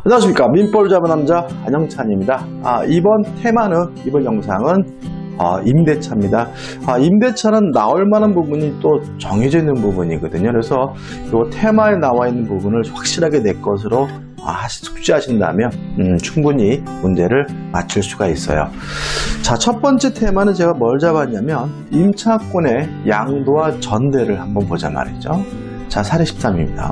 안녕하십니까. 민법을 잡은 남자 안영찬입니다. 이번 영상은 임대차입니다. 임대차는 나올 만한 부분이 또 정해져 있는 부분이거든요. 그래서 이 테마에 나와 있는 부분을 확실하게 내 것으로 숙지하신다면 충분히 문제를 맞출 수가 있어요. 자, 첫 번째 테마는 제가 뭘 잡았냐면 임차권의 양도와 전대를 한번 보자 말이죠. 자, 사례 13입니다.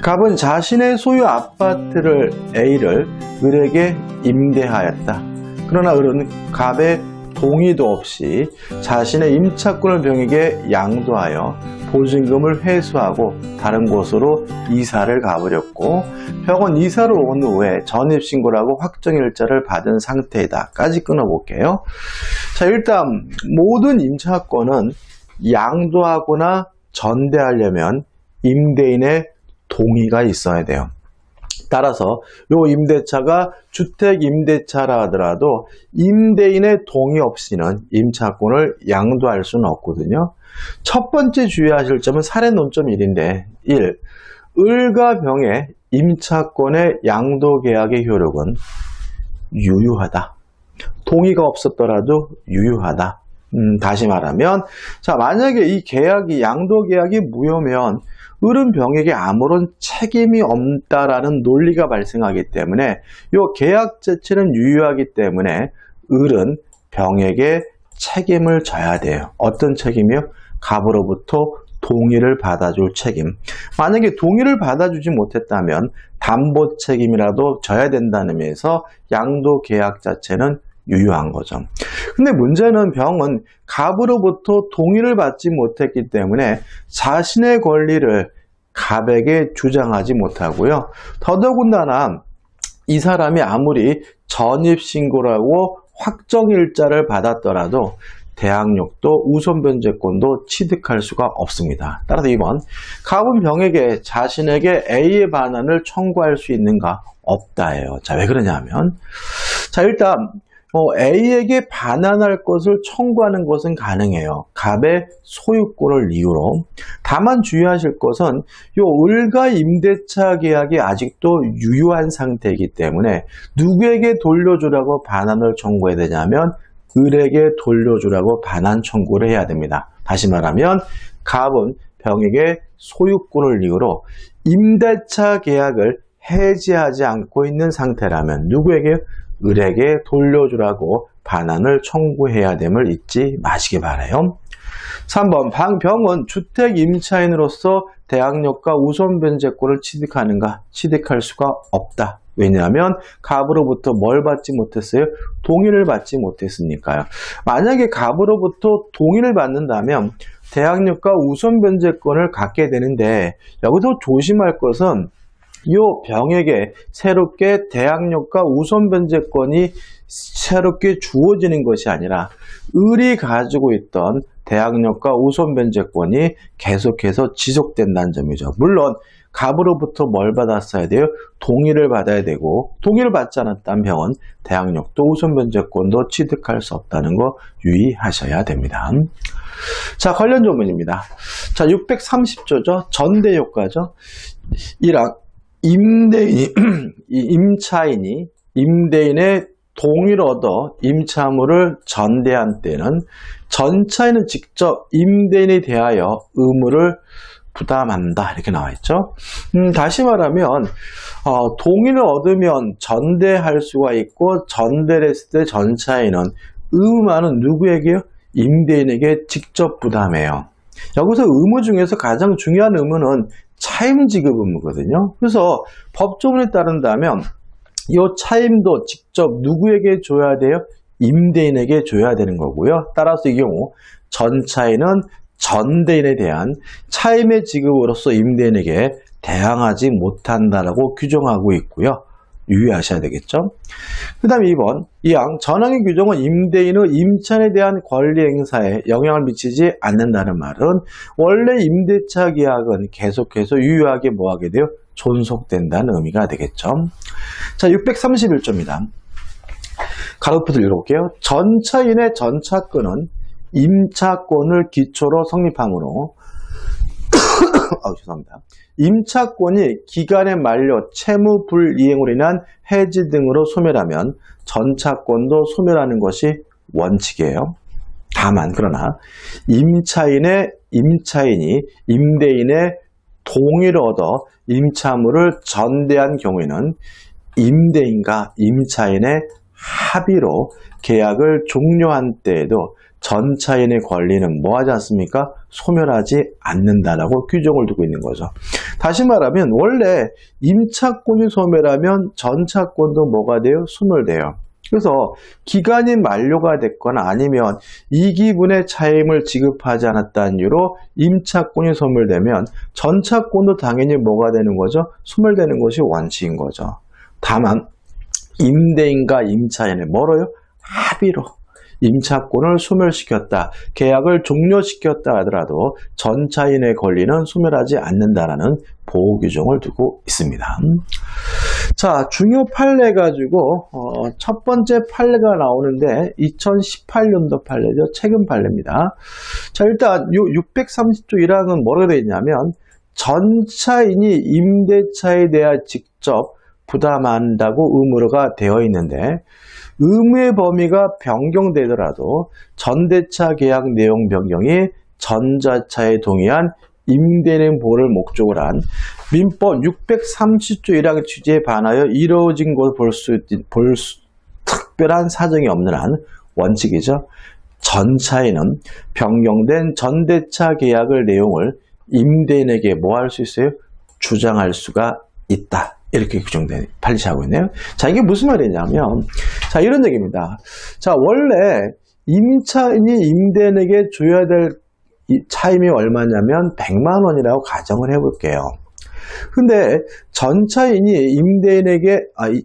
갑은 자신의 소유 아파트를 A를 을에게 임대하였다. 그러나 을은 갑의 동의도 없이 자신의 임차권을 병에게 양도하여 보증금을 회수하고 다른 곳으로 이사를 가버렸고, 병은 이사를 온 후에 전입신고라고 확정일자를 받은 상태이다 까지 끊어볼게요. 자, 일단 모든 임차권은 양도하거나 전대하려면 임대인의 동의가 있어야 돼요. 따라서 이 임대차가 주택 임대차라 하더라도 임대인의 동의 없이는 임차권을 양도할 수는 없거든요. 첫 번째 주의하실 점은 사례 논점 1인데 1. 을과 병의 임차권의 양도 계약의 효력은 유효하다. 동의가 없었더라도 유효하다. 다시 말하면, 자, 만약에 이 계약이 양도 계약이 무효면 을은 병에게 아무런 책임이 없다라는 논리가 발생하기 때문에 이 계약 자체는 유효하기 때문에 을은 병에게 책임을 져야 돼요. 어떤 책임이요? 갑으로부터 동의를 받아줄 책임. 만약에 동의를 받아주지 못했다면 담보 책임이라도 져야 된다는 의미에서 양도 계약 자체는 유효한 거죠. 근데 문제는 병은 갑으로부터 동의를 받지 못했기 때문에 자신의 권리를 갑에게 주장하지 못하고요. 더더군다나 이 사람이 아무리 전입신고라고 확정일자를 받았더라도 대항력도 우선변제권도 취득할 수가 없습니다. 따라서 2번, 갑은 병에게 자신에게 A의 반환을 청구할 수 있는가? 없다예요. 자, 왜 그러냐면, 자, 일단 A에게 반환할 것을 청구하는 것은 가능해요. 갑의 소유권을 이유로. 다만 주의하실 것은 요 을과 임대차 계약이 아직도 유효한 상태이기 때문에 누구에게 돌려주라고 반환을 청구해야 되냐면 을에게 돌려주라고 반환 청구를 해야 됩니다. 다시 말하면 갑은 병에게 소유권을 이유로 임대차 계약을 해지하지 않고 있는 상태라면 누구에게? 을에게 돌려주라고 반환을 청구해야 됨을 잊지 마시기 바라요. 3번, 병은 주택 임차인으로서 대항력과 우선변제권을 취득하는가? 취득할 수가 없다. 왜냐하면 갑으로부터 뭘 받지 못했어요? 동의를 받지 못했으니까요. 만약에 갑으로부터 동의를 받는다면 대항력과 우선변제권을 갖게 되는데, 여기서 조심할 것은 이 병에게 새롭게 대항력과 우선변제권이 새롭게 주어지는 것이 아니라 을이 가지고 있던 대항력과 우선변제권이 계속해서 지속된다는 점이죠. 물론 갑으로부터 뭘 받았어야 돼요? 동의를 받아야 되고, 동의를 받지 않았다면 병은 대항력도 우선변제권도 취득할 수 없다는 거 유의하셔야 됩니다. 자, 관련 조문입니다. 자, 630조죠. 전대효과죠. 1항 임차인이 임대인의 동의를 얻어 임차물을 전대한 때는 전차인은 직접 임대인에 대하여 의무를 부담한다. 이렇게 나와 있죠. 다시 말하면 동의를 얻으면 전대할 수가 있고, 전대를 했을 때 전차인은 의무만은 누구에게요? 임대인에게 직접 부담해요. 여기서 의무 중에서 가장 중요한 의무는 차임 지급 의무거든요. 그래서 법조문에 따른다면 이 차임도 직접 누구에게 줘야 돼요? 임대인에게 줘야 되는 거고요. 따라서 이 경우 전차인은 전대인에 대한 차임의 지급으로서 임대인에게 대항하지 못한다라고 규정하고 있고요. 유의하셔야 되겠죠. 그 다음에 2번, 2항 전항의 규정은 임대인의 임차인에 대한 권리 행사에 영향을 미치지 않는다는 말은 원래 임대차 계약은 계속해서 유효하게 뭐하게 돼요? 존속된다는 의미가 되겠죠. 자, 631조입니다. 가로표를 읽어볼게요. 전차인의 전차권은 임차권을 기초로 성립하므로 죄송합니다. 임차권이 기간의 만료, 채무 불이행으로 인한 해지 등으로 소멸하면 전차권도 소멸하는 것이 원칙이에요. 다만 그러나 임차인이 임대인의 동의를 얻어 임차물을 전대한 경우에는 임대인과 임차인의 합의로 계약을 종료한 때에도 전차인의 권리는 뭐하지 않습니까? 소멸하지 않는다라고 규정을 두고 있는 거죠. 다시 말하면 원래 임차권이 소멸하면 전차권도 뭐가 돼요? 소멸돼요. 그래서 기간이 만료가 됐거나 아니면 이기분의 차임을 지급하지 않았다는 이유로 임차권이 소멸되면 전차권도 당연히 뭐가 되는 거죠? 소멸되는 것이 원칙인 거죠. 다만 임대인과 임차인의 뭐로요? 합의로 임차권을 소멸시켰다, 계약을 종료시켰다 하더라도 전차인의 권리는 소멸하지 않는다라는 보호 규정을 두고 있습니다. 자, 중요 판례 가지고 첫 번째 판례가 나오는데 2018년도 판례죠. 최근 판례입니다. 자, 일단 요 630조 1항은 뭐라고 되어 있냐면 전차인이 임대차에 대해 직접 부담한다고 의무가 되어 있는데 의무의 범위가 변경되더라도 전대차 계약 내용 변경이 전자차에 동의한 임대인 보호를 목적으로 한 민법 630조 1항의 취지에 반하여 이루어진 것을 볼 수 특별한 사정이 없는 한 원칙이죠. 전차인은 변경된 전대차 계약을 내용을 임대인에게 뭐 할 수 있어요? 주장할 수가 있다. 이렇게 규정된 판례하고 있네요. 자, 이게 무슨 말이냐면, 자, 이런 얘기입니다. 자, 원래 임차인이 임대인에게 줘야 될 차임이 얼마냐면 100만 원이라고 가정을 해볼게요. 근데 전차인이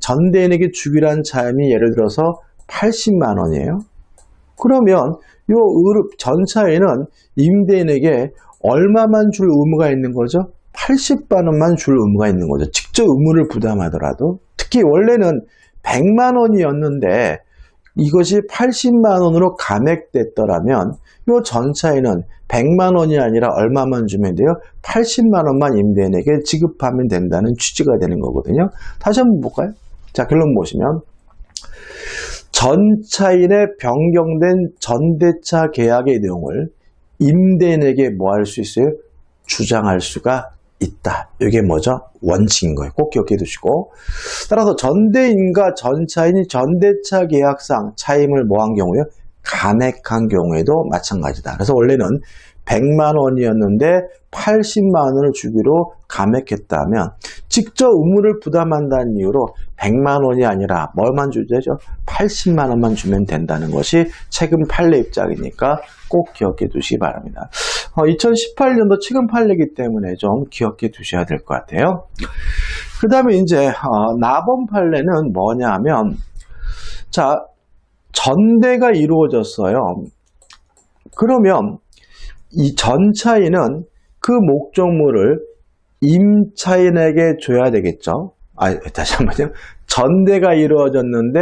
전대인에게 주기로 한 차임이 예를 들어서 80만 원이에요. 그러면 요 전차인은 임대인에게 얼마만 줄 의무가 있는 거죠? 80만 원만 줄 의무가 있는 거죠. 직접 의무를 부담하더라도. 특히 원래는 100만 원이었는데 이것이 80만 원으로 감액됐더라면 이 전차인은 100만 원이 아니라 얼마만 주면 돼요? 80만 원만 임대인에게 지급하면 된다는 취지가 되는 거거든요. 다시 한번 볼까요? 자, 결론 보시면 전차인의 변경된 전대차 계약의 내용을 임대인에게 뭐 할 수 있어요? 주장할 수가 있다. 이게 뭐죠? 원칙인 거예요. 꼭 기억해 두시고. 따라서 전대인과 전차인이 전대차 계약상 차임을 뭐한 경우요? 감액한 경우에도 마찬가지다. 그래서 원래는 100만 원이었는데 80만 원을 주기로 감액했다면 직접 의무를 부담한다는 이유로 100만 원이 아니라 뭐만 주죠? 80만 원만 주면 된다는 것이 최근 판례 입장이니까 꼭 기억해 두시기 바랍니다. 2018년도 최근 판례이기 때문에 좀 기억해 두셔야 될 것 같아요. 그 다음에 이제 나범 판례는 뭐냐 하면, 자, 전대가 이루어졌어요. 그러면 이 전차인은 그 목적물을 임차인에게 줘야 되겠죠. 다시 한번요. 전대가 이루어졌는데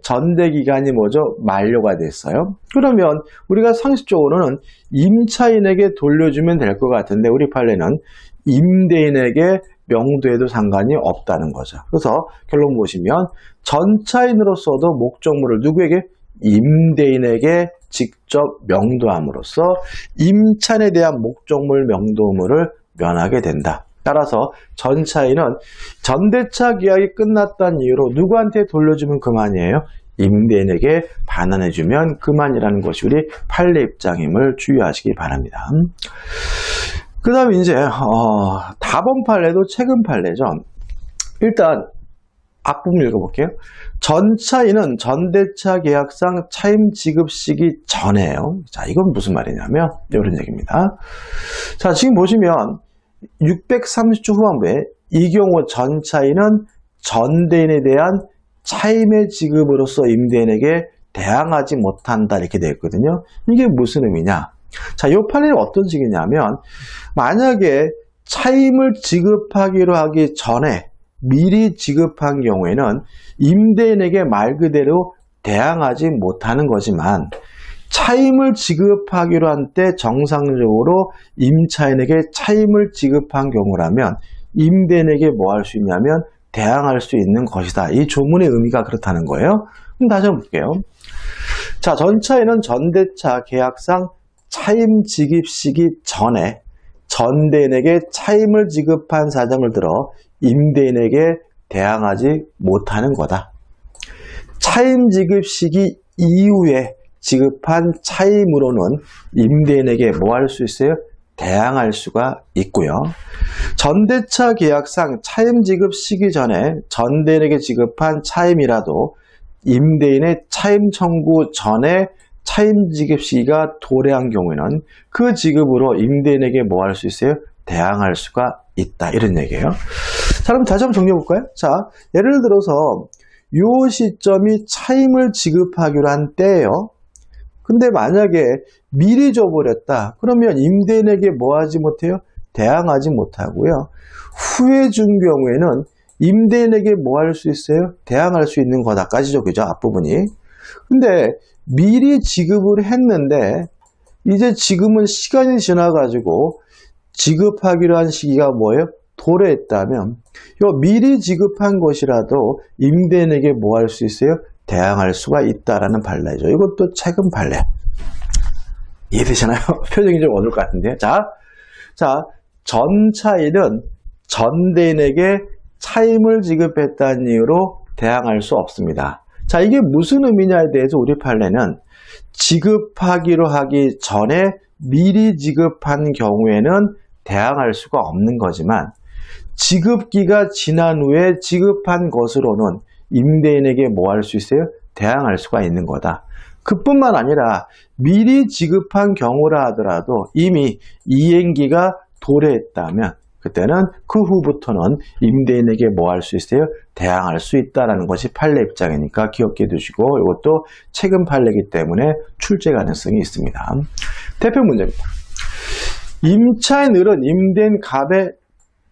전대 기간이 뭐죠? 만료가 됐어요. 그러면 우리가 상식적으로는 임차인에게 돌려주면 될 것 같은데 우리 판례는 임대인에게 명도해도 상관이 없다는 거죠. 그래서 결론 보시면 전차인으로서도 목적물을 누구에게? 임대인에게 직접 명도함으로써 임차인에 대한 목적물 명도물을 면하게 된다. 따라서 전차인은 전대차 계약이 끝났다는 이유로 누구한테 돌려주면 그만이에요? 임대인에게 반환해주면 그만이라는 것이 우리 판례 입장임을 주의하시기 바랍니다. 그 다음에 이제 다번 판례도 최근 판례죠. 일단 앞부분 읽어볼게요. 전차인은 전대차 계약상 차임 지급 시기 전에요. 자, 이건 무슨 말이냐면 이런 얘기입니다. 자, 지금 보시면 630조 후반부에 이 경우 전차인은 전대인에 대한 차임의 지급으로서 임대인에게 대항하지 못한다 이렇게 되어 있거든요. 이게 무슨 의미냐? 자, 이 판례는 어떤 식이냐면 만약에 차임을 지급하기로 하기 전에 미리 지급한 경우에는 임대인에게 말 그대로 대항하지 못하는 거지만 차임을 지급하기로 한 때 정상적으로 임차인에게 차임을 지급한 경우라면 임대인에게 뭐 할 수 있냐면 대항할 수 있는 것이다. 이 조문의 의미가 그렇다는 거예요. 그럼 다시 한번 볼게요. 자, 전차인은 전대차 계약상 차임 지급 시기 전에 전대인에게 차임을 지급한 사정을 들어 임대인에게 대항하지 못하는 거다. 차임 지급 시기 이후에 지급한 차임으로는 임대인에게 뭐 할 수 있어요? 대항할 수가 있고요. 전대차 계약상 차임 지급 시기 전에 전대인에게 지급한 차임이라도 임대인의 차임 청구 전에 차임 지급 시기가 도래한 경우에는 그 지급으로 임대인에게 뭐 할 수 있어요? 대항할 수가 있다. 이런 얘기예요. 자, 그럼 다시 한번 정리해 볼까요? 자, 예를 들어서 이 시점이 차임을 지급하기로 한 때예요. 근데 만약에 미리 줘버렸다. 그러면 임대인에게 뭐 하지 못해요? 대항하지 못하고요. 후에 준 경우에는 임대인에게 뭐 할 수 있어요? 대항할 수 있는 거다까지죠. 그죠? 앞부분이. 근데 미리 지급을 했는데 이제 지금은 시간이 지나가지고 지급하기로 한 시기가 뭐예요? 도래했다면 요 미리 지급한 것이라도 임대인에게 뭐 할 수 있어요? 대항할 수가 있다라는 판례죠. 이것도 최근 판례. 이해되시나요? 표정이 좀 어두울 것 같은데요. 자, 전차인은 전대인에게 차임을 지급했다는 이유로 대항할 수 없습니다. 자, 이게 무슨 의미냐에 대해서 우리 판례는 지급하기로 하기 전에 미리 지급한 경우에는 대항할 수가 없는 거지만 지급기가 지난 후에 지급한 것으로는 임대인에게 뭐 할 수 있어요? 대항할 수가 있는 거다. 그뿐만 아니라 미리 지급한 경우라 하더라도 이미 이행기가 도래했다면 그때는 그 후부터는 임대인에게 뭐 할 수 있어요? 대항할 수 있다는 것이 판례 입장이니까 기억해 두시고 이것도 최근 판례이기 때문에 출제 가능성이 있습니다. 대표 문제입니다. 임차인 을은 임대인 갑의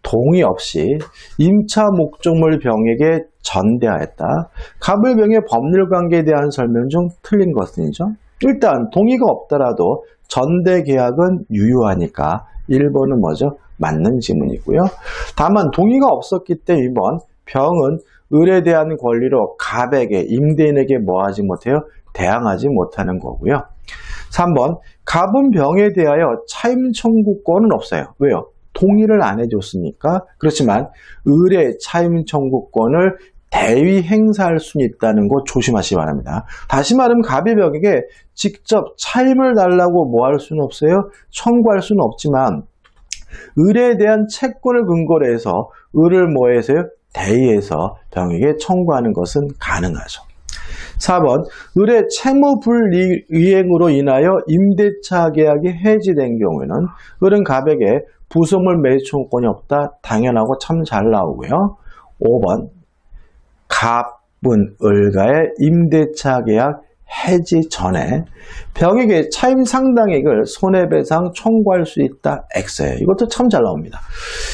동의 없이 임차 목적물 병에게 전대하였다. 갑을 병의 법률 관계에 대한 설명 중 틀린 것은이죠. 일단 동의가 없더라도 전대 계약은 유효하니까 1번은 뭐죠? 맞는 지문이고요. 다만 동의가 없었기 때문에 2번 병은 을에 대한 권리로 갑에게 임대인에게 뭐 하지 못해요? 대항하지 못하는 거고요. 3번 갑은 병에 대하여 차임 청구권은 없어요. 왜요? 동의를 안 해줬으니까. 그렇지만 을의 차임 청구권을 대위 행사할 수는 있다는 거 조심하시기 바랍니다. 다시 말하면 갑이 병에게 직접 차임을 달라고 뭐 할 수는 없어요? 청구할 수는 없지만 을에 대한 채권을 근거로 해서 을을 뭐 해서요? 대위해서 병에게 청구하는 것은 가능하죠. 4번 을의 채무 불이행으로 인하여 임대차 계약이 해지된 경우에는 을은 갑에게 부속물 매수 청구권이 없다. 당연하고 참 잘 나오고요. 5번 갑은 을과의 임대차 계약 해지 전에 병에게 차임 상당액을 손해배상 청구할 수 있다. X예요. 이것도 참 잘 나옵니다.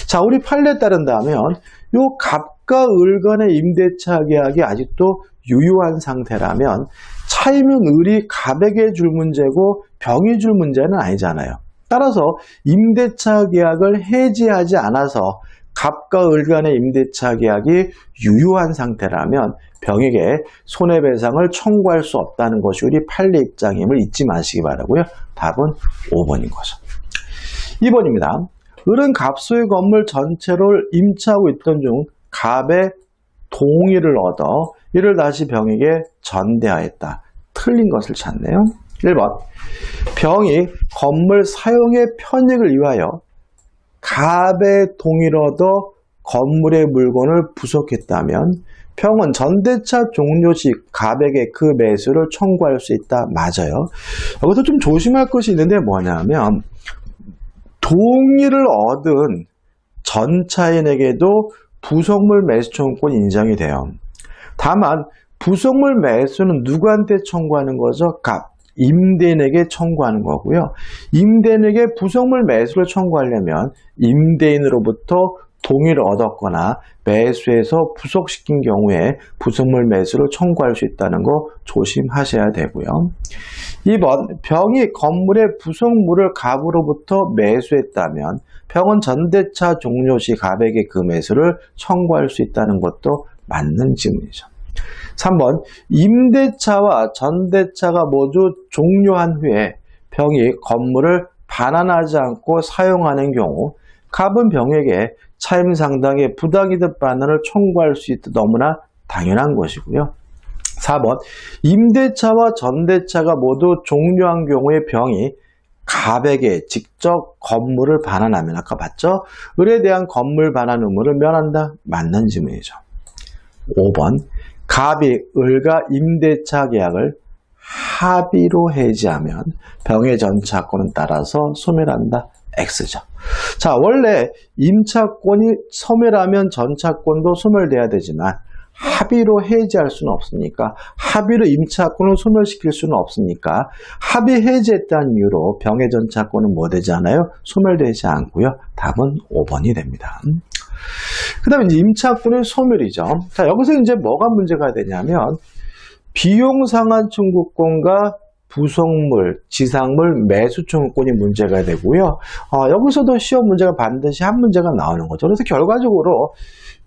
자, 우리 판례에 따른다면 요 갑과 을 간의 임대차 계약이 아직도 유효한 상태라면 차임은 을이 갑에게 줄 문제고 병이 줄 문제는 아니잖아요. 따라서 임대차 계약을 해지하지 않아서 갑과 을 간의 임대차 계약이 유효한 상태라면 병에게 손해배상을 청구할 수 없다는 것이 우리 판례 입장임을 잊지 마시기 바라고요. 답은 5번인 거죠. 2번입니다. 을은 갑소의 건물 전체를 임차하고 있던 중 갑의 동의를 얻어 이를 다시 병에게 전대하였다. 틀린 것을 찾네요. 1번 병이 건물 사용의 편익을 위하여 갑의 동의를 얻어 건물의 물건을 부속했다면 병은 전대차 종료 시 갑에게 그 매수를 청구할 수 있다. 맞아요. 여기서 좀 조심할 것이 있는데 뭐냐면 동의를 얻은 전차인에게도 부속물 매수 청구권이 인정이 돼요. 다만 부속물 매수는 누구한테 청구하는 거죠? 갑. 임대인에게 청구하는 거고요. 임대인에게 부속물 매수를 청구하려면 임대인으로부터 동의를 얻었거나 매수해서 부속시킨 경우에 부속물 매수를 청구할 수 있다는 거 조심하셔야 되고요. 2번, 병이 건물의 부속물을 갑으로부터 매수했다면 병은 전대차 종료 시 갑에게 그 매수를 청구할 수 있다는 것도 맞는 질문이죠. 3번, 임대차와 전대차가 모두 종료한 후에 병이 건물을 반환하지 않고 사용하는 경우 갑은 병에게 차임 상당의 부당이득 반환을 청구할 수 있듯 너무나 당연한 것이고요. 4번, 임대차와 전대차가 모두 종료한 경우에 병이 갑에게 직접 건물을 반환하면 아까 봤죠? 을에 대한 건물 반환 의무를 면한다. 맞는 질문이죠. 5번, 갑이 을과 임대차 계약을 합의로 해지하면 병의 전차권은 따라서 소멸한다. X죠. 자, 원래 임차권이 소멸하면 전차권도 소멸돼야 되지만 합의로 해지할 수는 없으니까, 합의로 임차권을 소멸시킬 수는 없으니까 합의 해지했다는 이유로 병의 전차권은 뭐 되지 않아요? 소멸되지 않고요. 답은 5번이 됩니다. 그 다음에 이제 임차권의 소멸이죠. 자, 여기서 이제 뭐가 문제가 되냐면 비용상환 청구권과 부속물, 지상물 매수 청구권이 문제가 되고요. 여기서도 시험 문제가 반드시 한 문제가 나오는 거죠. 그래서 결과적으로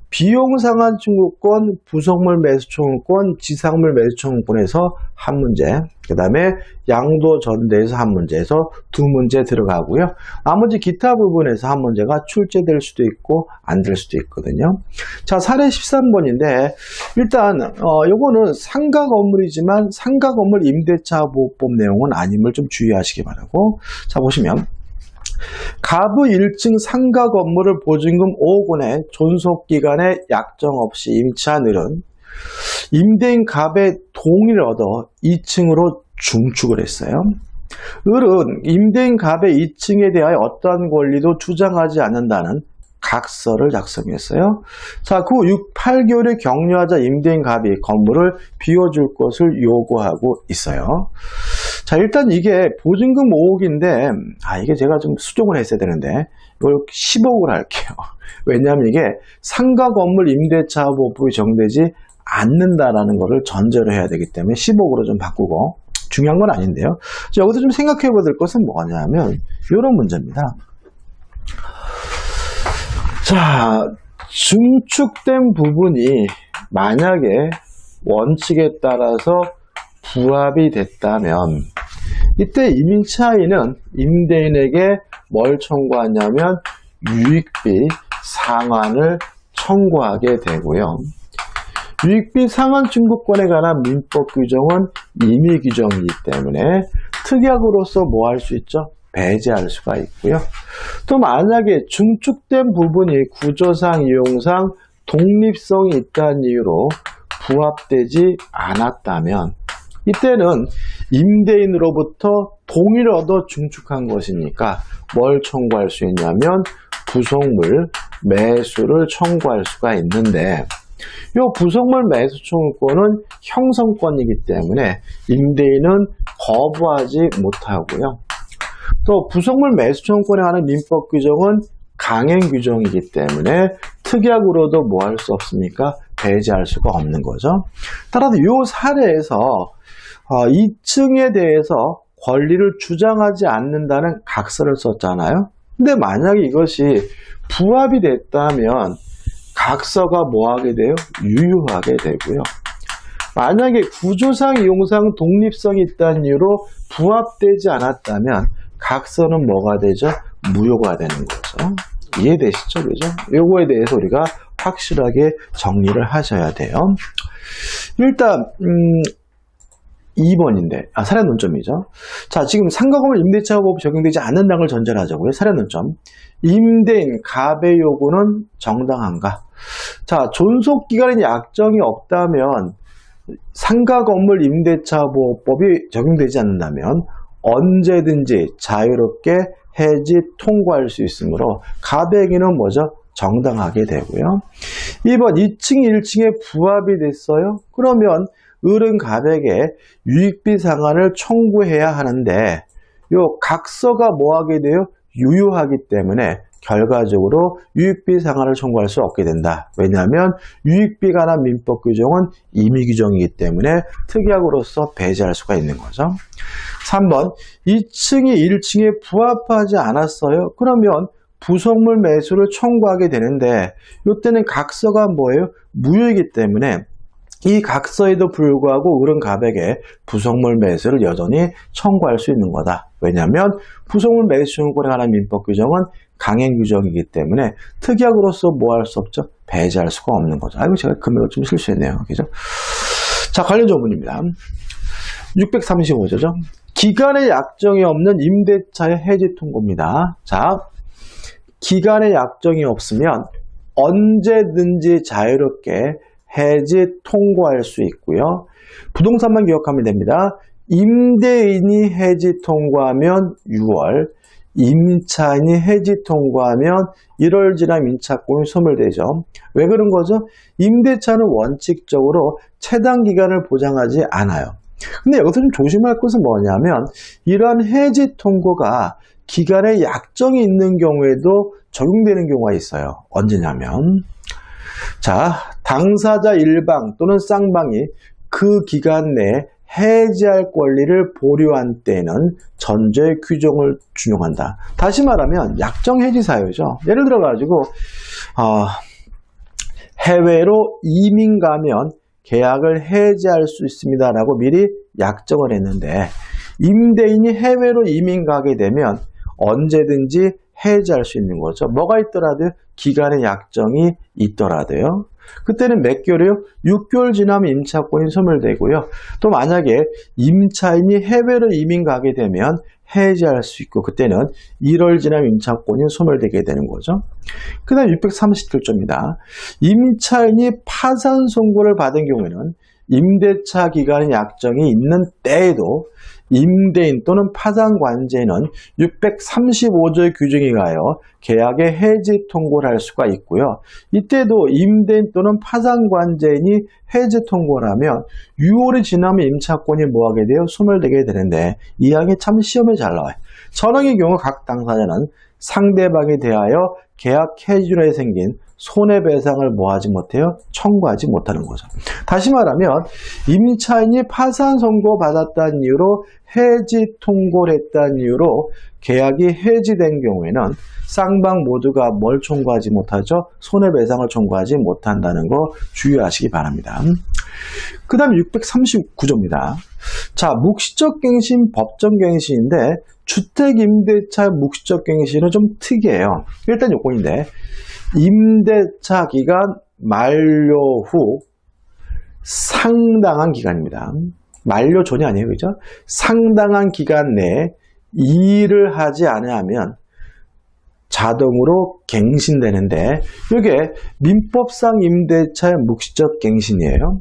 비용상환 청구권, 부속물 매수 청구권, 지상물 매수 청구권에서 한 문제, 그 다음에 양도 전대에서 한 문제에서 두 문제 들어가고요. 나머지 기타 부분에서 한 문제가 출제될 수도 있고 안 될 수도 있거든요. 자, 사례 13번인데 일단 요거는 상가 건물이지만 상가 건물 임대차 보호법 내용은 아님을 좀 주의하시기 바라고. 자, 보시면 갑의 1층 상가 건물을 보증금 5억 원에 존속기간에 약정 없이 임차한 을은 임대인 갑의 동의를 얻어 2층으로 중축을 했어요. 을은 임대인 갑의 2층에 대하여 어떠한 권리도 주장하지 않는다는 각서를 작성했어요. 자, 그 후 8개월의 격려하자 임대인 갑이 건물을 비워줄 것을 요구하고 있어요. 자, 일단 이게 보증금 5억인데, 이게 제가 좀 수정을 했어야 되는데, 이걸 10억을 할게요. 왜냐하면 이게 상가 건물 임대차 보호법이 적용되지 않는다라는 것을 전제로 해야 되기 때문에 10억으로 좀 바꾸고, 중요한 건 아닌데요. 자, 여기서 좀 생각해 볼 것은 뭐냐면, 이런 문제입니다. 자, 중축된 부분이 만약에 원칙에 따라서 부합이 됐다면 이때 임차인은 임대인에게 뭘 청구하냐면 유익비 상환을 청구하게 되고요. 유익비 상환 청구권에 관한 민법 규정은 임의 규정이기 때문에 특약으로서 뭐 할 수 있죠? 배제할 수가 있고요. 또 만약에 중축된 부분이 구조상, 이용상 독립성이 있다는 이유로 부합되지 않았다면 이때는 임대인으로부터 동의를 얻어 중축한 것이니까 뭘 청구할 수 있냐면 부속물 매수를 청구할 수가 있는데 이 부속물 매수 청구권은 형성권이기 때문에 임대인은 거부하지 못하고요. 또 부속물 매수 청구권에 관한 민법 규정은 강행 규정이기 때문에 특약으로도 뭐 할 수 없습니까? 배제할 수가 없는 거죠. 따라서 이 사례에서 2층에 대해서 권리를 주장하지 않는다는 각서를 썼잖아요. 근데 만약에 이것이 부합이 됐다면 각서가 뭐 하게 돼요? 유효하게 되고요. 만약에 구조상, 이용상 독립성이 있다는 이유로 부합되지 않았다면 각서는 뭐가 되죠? 무효가 되는 거죠. 이해되시죠? 그죠? 요거에 대해서 우리가 확실하게 정리를 하셔야 돼요. 일단 2번인데 사례 논점이죠. 자, 지금 상가건물 임대차법 적용되지 않는다는 걸 전제로 하자고요. 사례 논점. 임대인 갑의 요구는 정당한가? 자, 존속기간에 약정이 없다면 상가건물 임대차보호법이 적용되지 않는다면 언제든지 자유롭게 해지 통과할 수 있으므로 갑에게는 뭐죠? 정당하게 되고요. 2번 2층, 1층에 부합이 됐어요. 그러면 을은 갑에게 유익비 상환을 청구해야 하는데 요 각서가 뭐 하게 돼요? 유효하기 때문에 결과적으로 유익비 상한을 청구할 수 없게 된다. 왜냐하면 유익비에 관한 민법 규정은 임의 규정이기 때문에 특약으로서 배제할 수가 있는 거죠. 3번 2층이 1층에 부합하지 않았어요. 그러면 부속물 매수를 청구하게 되는데 이때는 각서가 뭐예요? 무효이기 때문에 이 각서에도 불구하고 을은 갑에게 부속물 매수를 여전히 청구할 수 있는 거다. 왜냐하면 부속물 매수 청구에 관한 민법 규정은 강행 규정이기 때문에 특약으로서 뭐 할 수 없죠? 배제할 수가 없는 거죠. 아이고 제가 금액을 좀 실수했네요. 그죠? 자, 관련 조문입니다. 635조죠. 기간의 약정이 없는 임대차의 해지 통고입니다. 자, 기간의 약정이 없으면 언제든지 자유롭게 해지 통고할 수 있고요. 부동산만 기억하면 됩니다. 임대인이 해지 통고하면 6월, 임차인이 해지 통고하면 1월 지나면 임차권이 소멸되죠. 왜 그런 거죠? 임대차는 원칙적으로 최단 기간을 보장하지 않아요. 근데 여기서 좀 조심할 것은 뭐냐면 이러한 해지 통고가 기간에 약정이 있는 경우에도 적용되는 경우가 있어요. 언제냐면 자, 당사자 일방 또는 쌍방이 그 기간 내에 해지할 권리를 보류한 때는 전제의 규정을 준용한다. 다시 말하면 약정 해지 사유죠. 예를 들어 가지고 해외로 이민 가면 계약을 해지할 수 있습니다라고 미리 약정을 했는데 임대인이 해외로 이민 가게 되면 언제든지 해지할 수 있는 거죠. 뭐가 있더라도요. 기간의 약정이 있더라도요. 그때는 몇 개월이요? 6개월 지나면 임차권이 소멸되고요. 또 만약에 임차인이 해외로 이민 가게 되면 해지할 수 있고 그때는 1월 지나면 임차권이 소멸되게 되는 거죠. 그 다음 637조입니다. 임차인이 파산 선고를 받은 경우에는 임대차 기간의 약정이 있는 때에도 임대인 또는 파산관제인은 635조의 규정에 가여 계약의 해지 통고를 할 수가 있고요. 이때도 임대인 또는 파산관제인이 해지 통고를 하면 6월이 지나면 임차권이 뭐하게 돼요? 소멸되게 되는데 이 항이 참 시험에 잘 나와요. 전항의 경우 각 당사자는 상대방에 대하여 계약 해지로 생긴 손해배상을 뭐하지 못해요? 청구하지 못하는 거죠. 다시 말하면 임차인이 파산 선고 받았다는 이유로 해지 통고를 했다는 이유로 계약이 해지된 경우에는 쌍방 모두가 뭘 청구하지 못하죠? 손해배상을 청구하지 못한다는 거 주의하시기 바랍니다. 그 다음 639조입니다. 자, 묵시적 갱신, 법정 갱신인데 주택임대차 묵시적 갱신은 좀 특이해요. 일단 요건인데 임대차 기간 만료 후 상당한 기간입니다. 만료 전이 아니에요. 그죠? 상당한 기간 내에 일을 하지 않으면 자동으로 갱신되는데 이게 민법상 임대차의 묵시적 갱신이에요.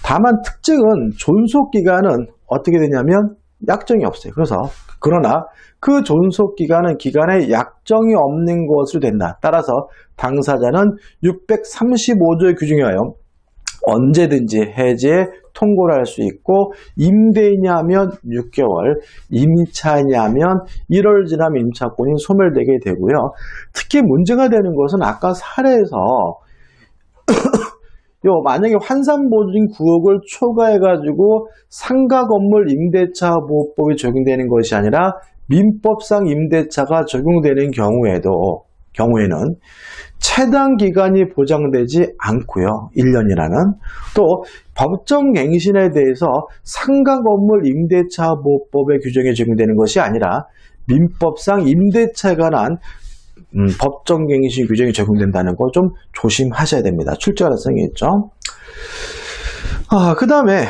다만 특징은 존속기간은 어떻게 되냐면 약정이 없어요. 그러나 그 존속기간은 기간에 약정이 없는 것으로 된다. 따라서 당사자는 635조의 규정에 하여 언제든지 해지에 통고를 할 수 있고 임대인이 하면 6개월, 임차인이 하면 1월 지나면 임차권이 소멸되게 되고요. 특히 문제가 되는 것은 아까 사례에서 만약에 환산보증 9억을 초과해가지고 상가 건물 임대차 보호법이 적용되는 것이 아니라 민법상 임대차가 적용되는 경우에는 최단 기간이 보장되지 않고요. 1년이라는. 또 법정갱신에 대해서 상가 건물 임대차 보호법의 규정에 적용되는 것이 아니라 민법상 임대차에 관한 법정갱신 규정이 적용된다는 거 좀 조심하셔야 됩니다. 출제 가능성이 있죠. 그 다음에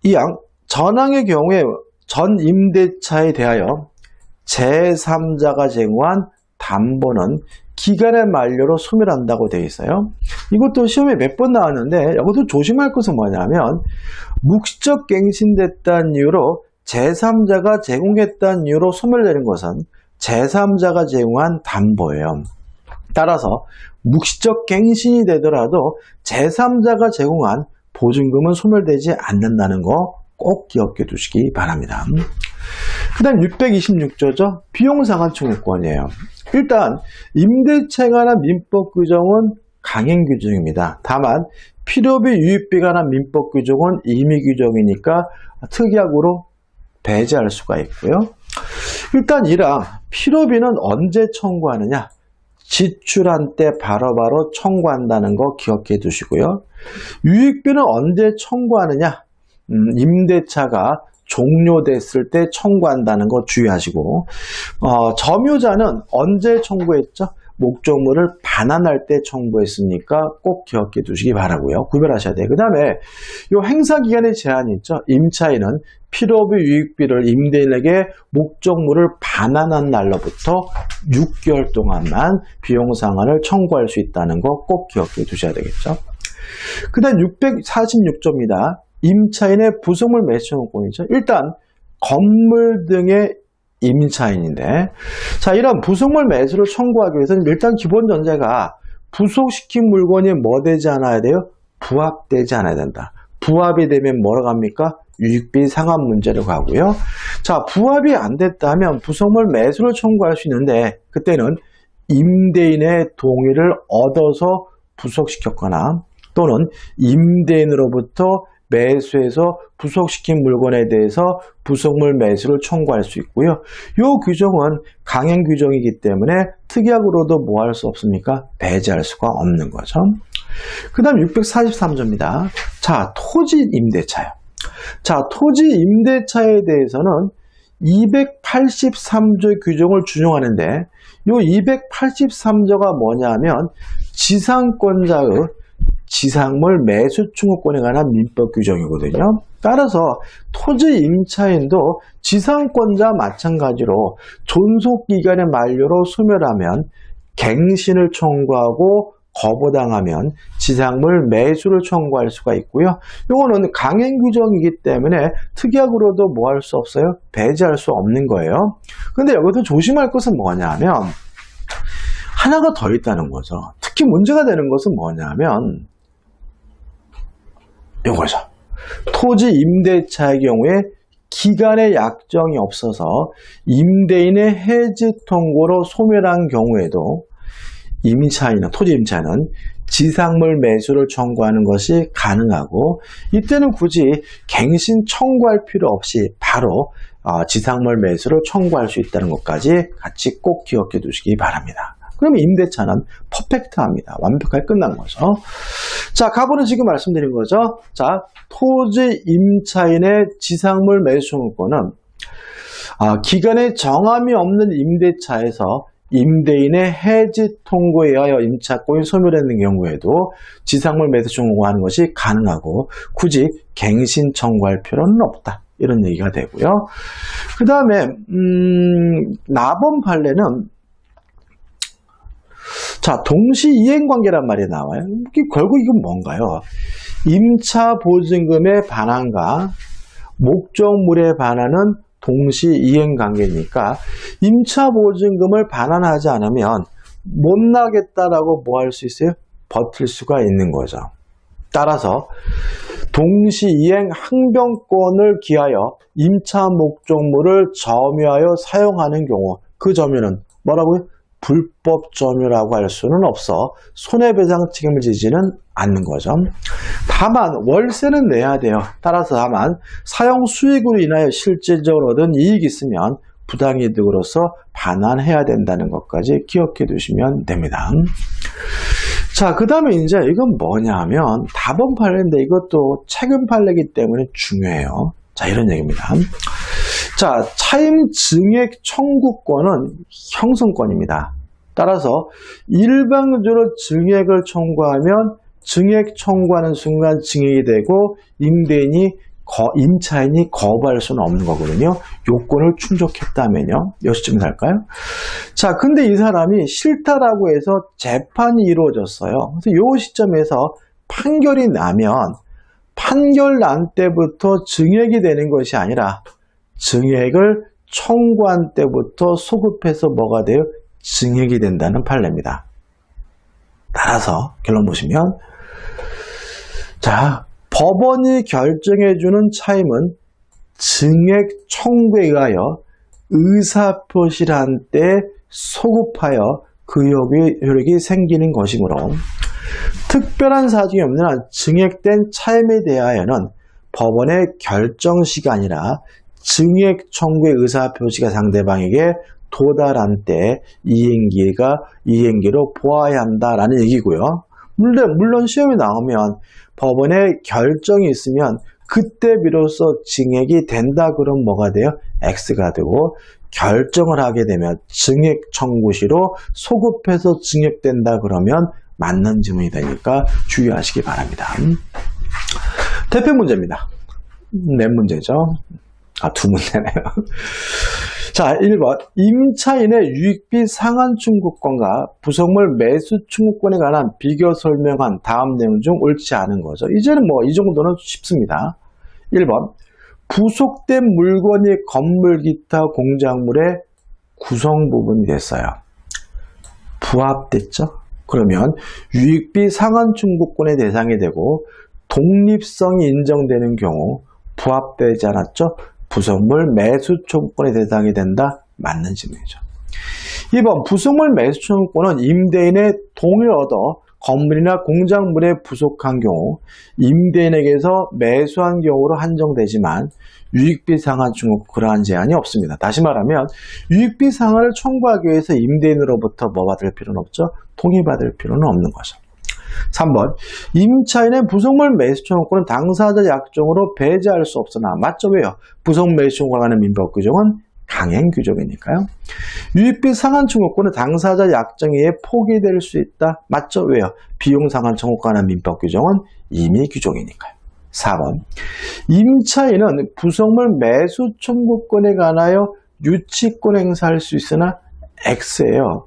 이 항 전항의 경우에 전 임대차에 대하여 제3자가 제공한 담보는 기간의 만료로 소멸한다고 되어 있어요. 이것도 시험에 몇 번 나왔는데 이것도 조심할 것은 뭐냐면 묵시적 갱신됐다는 이유로 제3자가 제공했다는 이유로 소멸되는 것은 제3자가 제공한 담보예요. 따라서 묵시적 갱신이 되더라도 제3자가 제공한 보증금은 소멸되지 않는다는 거 꼭 기억해 두시기 바랍니다. 그 다음 626조죠. 비용상환 청구권이에요. 일단 임대차에 관한 민법 규정은 강행 규정입니다. 다만 필요비 유익비에 관한 민법 규정은 임의 규정이니까 특약으로 배제할 수가 있고요. 일단 1항 필요비는 언제 청구하느냐? 지출한 때 바로바로 청구한다는 거 기억해 두시고요. 유익비는 언제 청구하느냐? 임대차가 종료됐을 때 청구한다는 거 주의하시고, 점유자는 언제 청구했죠? 목적물을 반환할 때 청구했으니까 꼭 기억해 두시기 바라고요. 구별하셔야 돼요. 그 다음에 이 행사기간의 제한이 있죠. 임차인은 필요비 유익비를 임대인에게 목적물을 반환한 날로부터 6개월 동안만 비용상환을 청구할 수 있다는 거 꼭 기억해 두셔야 되겠죠. 그 다음 646조입니다. 임차인의 부속물 매수 청구권이죠. 일단 건물 등의 임차인인데, 자, 이런 부속물 매수를 청구하기 위해서는 일단 기본 전제가 부속시킨 물건이 뭐 되지 않아야 돼요? 부합되지 않아야 된다. 부합이 되면 뭐라고 합니까? 유익비 상환 문제로 가고요. 자, 부합이 안 됐다면 부속물 매수를 청구할 수 있는데, 그때는 임대인의 동의를 얻어서 부속시켰거나 또는 임대인으로부터 매수해서 부속시킨 물건에 대해서 부속물 매수를 청구할 수 있고요. 이 규정은 강행 규정이기 때문에 특약으로도 뭐 할 수 없습니까? 배제할 수가 없는 거죠. 그 다음 643조입니다. 자, 토지 임대차요. 자, 토지 임대차에 대해서는 283조의 규정을 준용하는데, 이 283조가 뭐냐면 지상권자의 지상물 매수 청구권에 관한 민법 규정이거든요. 따라서 토지 임차인도 지상권자와 마찬가지로 존속기간의 만료로 소멸하면 갱신을 청구하고 거부당하면 지상물 매수를 청구할 수가 있고요. 이거는 강행 규정이기 때문에 특약으로도 뭐 할 수 없어요? 배제할 수 없는 거예요. 근데 여기서 조심할 것은 뭐냐면 하나가 더 있다는 거죠. 특히 문제가 되는 것은 뭐냐면 이거죠. 토지 임대차의 경우에 기간의 약정이 없어서 임대인의 해지 통고로 소멸한 경우에도 토지 임차인은 지상물 매수를 청구하는 것이 가능하고, 이때는 굳이 갱신 청구할 필요 없이 바로 지상물 매수를 청구할 수 있다는 것까지 같이 꼭 기억해 두시기 바랍니다. 그러면 임대차는 퍼펙트합니다. 완벽하게 끝난 거죠. 자, 가보는 지금 말씀드린 거죠. 자, 토지 임차인의 지상물 매수 청구권은 기간에 정함이 없는 임대차에서 임대인의 해지 통고에 의하여 임차권이 소멸되는 경우에도 지상물 매수 청구하는 것이 가능하고 굳이 갱신 청구할 필요는 없다. 이런 얘기가 되고요. 그 다음에 나범 판례는 자, 동시 이행 관계란 말이 나와요. 결국 이건 뭔가요? 임차 보증금의 반환과 목적물의 반환은 동시 이행 관계니까 임차 보증금을 반환하지 않으면 못 나겠다라고 뭐 할 수 있어요? 버틸 수가 있는 거죠. 따라서 동시 이행 항변권을 기하여 임차 목적물을 점유하여 사용하는 경우 그 점유는 뭐라고요? 불법 점유라고 할 수는 없어 손해배상 책임을 지지는 않는 거죠. 다만 월세는 내야 돼요. 따라서 다만 사용 수익으로 인하여 실질적으로 얻은 이익이 있으면 부당이득으로서 반환해야 된다는 것까지 기억해 두시면 됩니다. 자, 그 다음에 이제 이건 뭐냐면 다번 판례인데 이것도 최근 판례이기 때문에 중요해요. 자, 이런 얘기입니다. 자, 차임 증액 청구권은 형성권입니다. 따라서 일방적으로 증액을 청구하면 증액 청구하는 순간 증액이 되고 임차인이 거부할 수는 없는 거거든요. 요건을 충족했다면요. 몇 시쯤 살까요? 자, 근데 이 사람이 싫다라고 해서 재판이 이루어졌어요. 그래서 요 시점에서 판결이 나면 판결 난 때부터 증액이 되는 것이 아니라 증액을 청구한 때부터 소급해서 뭐가 돼요? 증액이 된다는 판례입니다. 따라서 결론 보시면 자, 법원이 결정해주는 차임은 증액 청구에 의하여 의사표시를 한 때 소급하여 그 효력이 생기는 것이므로 특별한 사정이 없는 한 증액된 차임에 대하여는 법원의 결정시간이라 증액 청구의 의사표시가 상대방에게 도달한 때 이행기로 보아야 한다라는 얘기고요. 물론 시험에 나오면 법원의 결정이 있으면 그때 비로소 증액이 된다 그러면 뭐가 돼요? X가 되고 결정을 하게 되면 증액 청구시로 소급해서 증액된다 그러면 맞는 지문이 되니까 주의하시기 바랍니다. 대표 문제입니다. 네 문제죠. 두 문제네요. 자, 1번. 임차인의 유익비 상환 청구권과 부속물 매수 청구권에 관한 비교 설명한 다음 내용 중 옳지 않은 거죠. 이제는 이 정도는 쉽습니다. 1번. 부속된 물건이 건물 기타 공작물의 구성 부분이 됐어요. 부합됐죠? 그러면 유익비 상환 청구권의 대상이 되고 독립성이 인정되는 경우 부합되지 않았죠? 부속물 매수 청구권의 대상이 된다? 맞는 질문이죠. 2번 부속물 매수 청구권은 임대인의 동의를 얻어 건물이나 공작물에 부속한 경우 임대인에게서 매수한 경우로 한정되지만 유익비 상환 청구 그러한 제한이 없습니다. 다시 말하면 유익비 상환을 청구하기 위해서 임대인으로부터 뭐 받을 필요는 없죠? 동의받을 필요는 없는 거죠. 3번 임차인의 부속물 매수 청구권은 당사자 약정으로 배제할 수 없으나 맞죠? 왜요? 부속 매수 청구에 관한 민법 규정은 강행 규정이니까요. 유익비 상환 청구권은 당사자 약정에 의해 포기될 수 있다. 맞죠? 왜요? 비용 상환 청구권에 관한 민법 규정은 임의 규정이니까요. 4번 임차인은 부속물 매수 청구권에 관하여 유치권 행사할 수 있으나 X예요.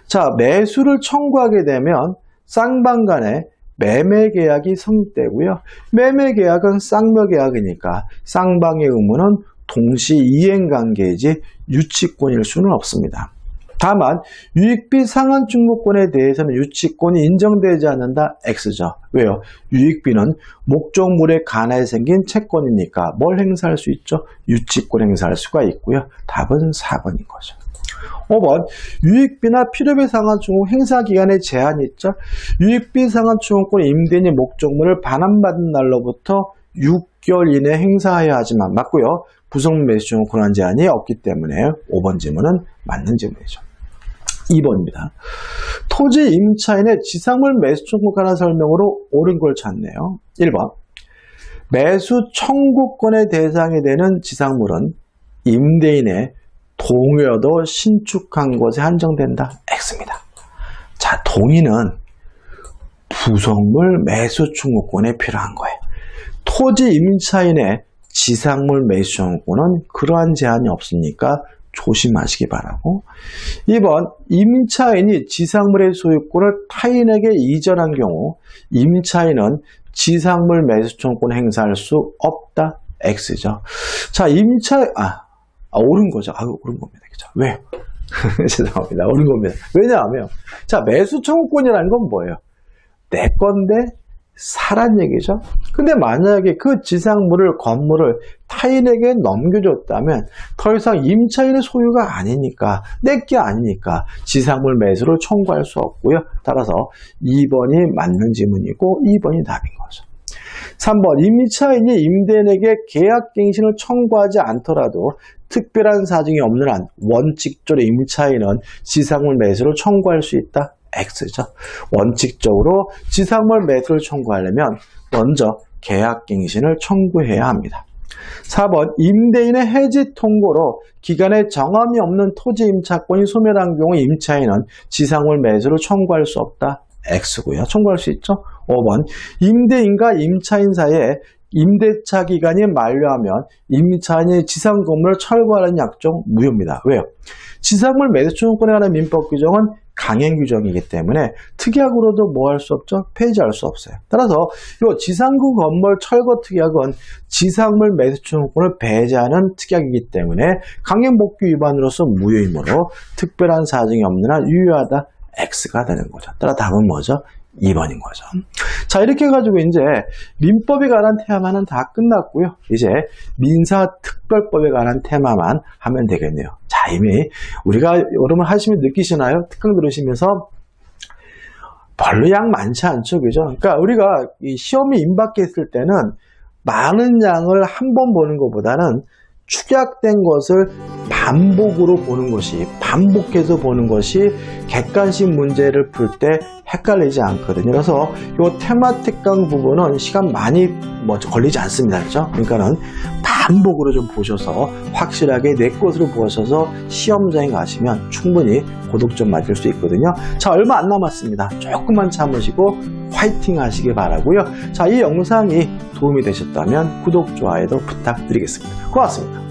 자, 매수를 청구하게 되면 쌍방 간에 매매 계약이 성립되고요. 매매 계약은 쌍묘 계약이니까 쌍방의 의무는 동시 이행 관계이지 유치권일 수는 없습니다. 다만 유익비 상환 청구권에 대해서는 유치권이 인정되지 않는다. X죠. 왜요? 유익비는 목적물에 관하여 생긴 채권이니까 뭘 행사할 수 있죠? 유치권 행사할 수가 있고요. 답은 4번인 거죠. 5번 유익비나 필요비 상환 청구 행사 기간에 제한이 있죠. 유익비 상환 청구권 임대인이 목적물을 반환받은 날로부터 6개월 이내 행사해야 하지만 맞고요. 부속 매수 청구권 한 제한이 없기 때문에 5번 질문은 맞는 질문이죠. 2번입니다. 토지 임차인의 지상물 매수 청구권에 관한 설명으로 옳은 걸 찾네요. 1번 매수 청구권의 대상이 되는 지상물은 임대인의 동의여도 신축한 것에 한정된다. X입니다. 자, 동의는 부속물 매수 청구권에 필요한 거예요. 토지 임차인의 지상물 매수 청구권은 그러한 제한이 없으니까 조심하시기 바라고. 2번 임차인이 지상물의 소유권을 타인에게 이전한 경우 임차인은 지상물 매수 청구권 행사할 수 없다. X죠. 자, 옳은 거죠. 옳은 겁니다. 그죠? 왜요? 죄송합니다. 옳은 겁니다. 왜냐하면, 자, 매수 청구권이라는 건 뭐예요? 내 건데 사란 얘기죠. 근데 만약에 그 지상물을, 건물을 타인에게 넘겨줬다면 더 이상 임차인의 소유가 아니니까, 내 게 아니니까 지상물 매수를 청구할 수 없고요. 따라서 2번이 맞는 지문이고 2번이 답인 거죠. 3번 임차인이 임대인에게 계약갱신을 청구하지 않더라도 특별한 사정이 없는 한 원칙적으로 임차인은 지상물 매수를 청구할 수 있다. X죠. 원칙적으로 지상물 매수를 청구하려면 먼저 계약갱신을 청구해야 합니다. 4번 임대인의 해지 통고로 기간에 정함이 없는 토지 임차권이 소멸한 경우 임차인은 지상물 매수를 청구할 수 없다. X고요. 청구할 수 있죠. 5번 임대인과 임차인 사이에 임대차 기간이 만료하면 임차인이 지상 건물을 철거하는 약정 무효입니다. 왜요? 지상물 매수 청구권에 관한 민법 규정은 강행 규정이기 때문에 특약으로도 뭐 할 수 없죠? 폐지할 수 없어요. 따라서 이 지상구 건물 철거 특약은 지상물 매수 청구권을 배제하는 특약이기 때문에 강행 복귀 위반으로서 무효이므로 특별한 사정이 없는 한 유효하다. X가 되는 거죠. 따라 답은 뭐죠? 2번인 거죠. 자, 이렇게 해가지고 이제 민법에 관한 테마는 다 끝났고요. 이제 민사특별법에 관한 테마만 하면 되겠네요. 자, 이미 우리가 여러분 하시면 느끼시나요? 특강 들으시면서 별로 양 많지 않죠, 그죠? 그러니까 우리가 이 시험이 임박했을 때는 많은 양을 한 번 보는 것보다는 축약된 것을 반복으로 보는 것이, 반복해서 보는 것이 객관식 문제를 풀 때 헷갈리지 않거든요. 그래서 이 테마특강 부분은 시간 많이 걸리지 않습니다. 그죠? 그러니까는 반복으로 좀 보셔서 확실하게 내 것으로 보셔서 시험장에 가시면 충분히 고득점 맞을 수 있거든요. 자, 얼마 안 남았습니다. 조금만 참으시고 화이팅 하시기 바라고요. 자, 이 영상이 도움이 되셨다면 구독, 좋아요도 부탁드리겠습니다. 고맙습니다.